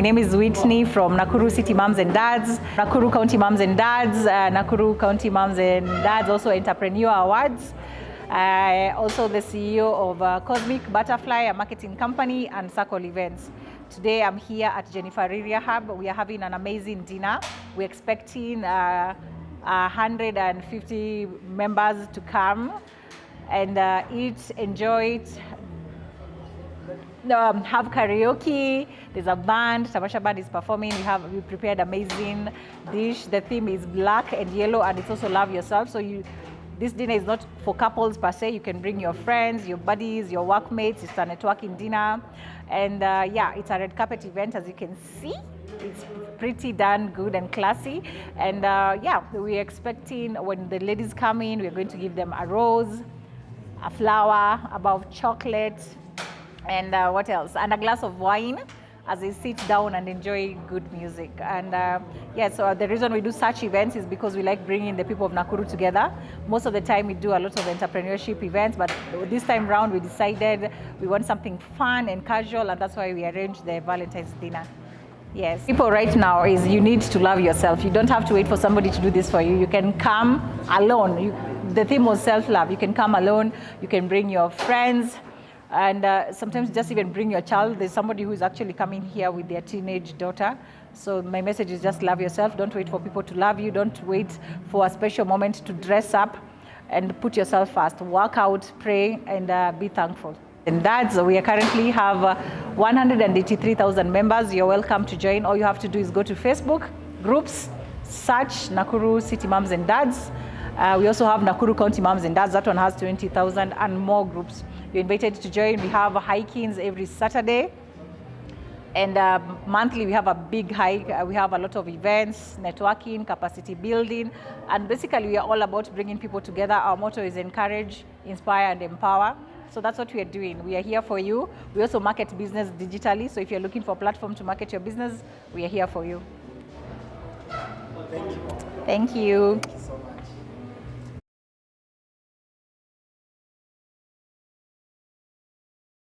name is Whitney from Nakuru City Moms and Dads, Nakuru County Moms and Dads, Nakuru County Moms and Dads also Entrepreneur Awards. Also the CEO of Cosmic Butterfly, a marketing company, and Circle Events. Today I'm here at Jennifer Riria Hub. We are having an amazing dinner. We're expecting 150 members to come and eat, enjoy it, have karaoke. There's a band, Tamasha Band is performing. We prepared amazing dish. The theme is black and yellow, and it's also love yourself. So this dinner is not for couples per se. You can bring your friends, your buddies, your workmates. It's a networking dinner. And yeah, it's a red carpet event, as you can see. It's pretty darn good and classy. And yeah, we're expecting when the ladies come in, we're going to give them a rose, a flower, above chocolate, and what else? And a glass of wine as they sit down and enjoy good music. And yeah, so the reason we do such events is because we like bringing the people of Nakuru together. Most of the time we do a lot of entrepreneurship events, but this time round we decided we want something fun and casual, and that's why we arranged the Valentine's dinner. Yes. People right now is you need to love yourself. You don't have to wait for somebody to do this for you. You can come alone. The theme was self-love. You can come alone. You can bring your friends. And sometimes just even bring your child. There's somebody who is actually coming here with their teenage daughter. So my message is just love yourself. Don't wait for people to love you. Don't wait for a special moment to dress up, and put yourself first. Work out, pray, and be thankful. And dads, we currently have 183,000 members. You're welcome to join. All you have to do is go to Facebook groups, search Nakuru City Moms and Dads. We also have Nakuru County Moms and Dads. That one has 20,000 and more groups. You're invited to join. We have hikings every Saturday. And monthly, we have a big hike. We have a lot of events, networking, capacity building. And basically, we are all about bringing people together. Our motto is encourage, inspire, and empower. So that's what we are doing. We are here for you. We also market business digitally. So if you're looking for a platform to market your business, we are here for you. Thank you. Thank you. Thank you so much.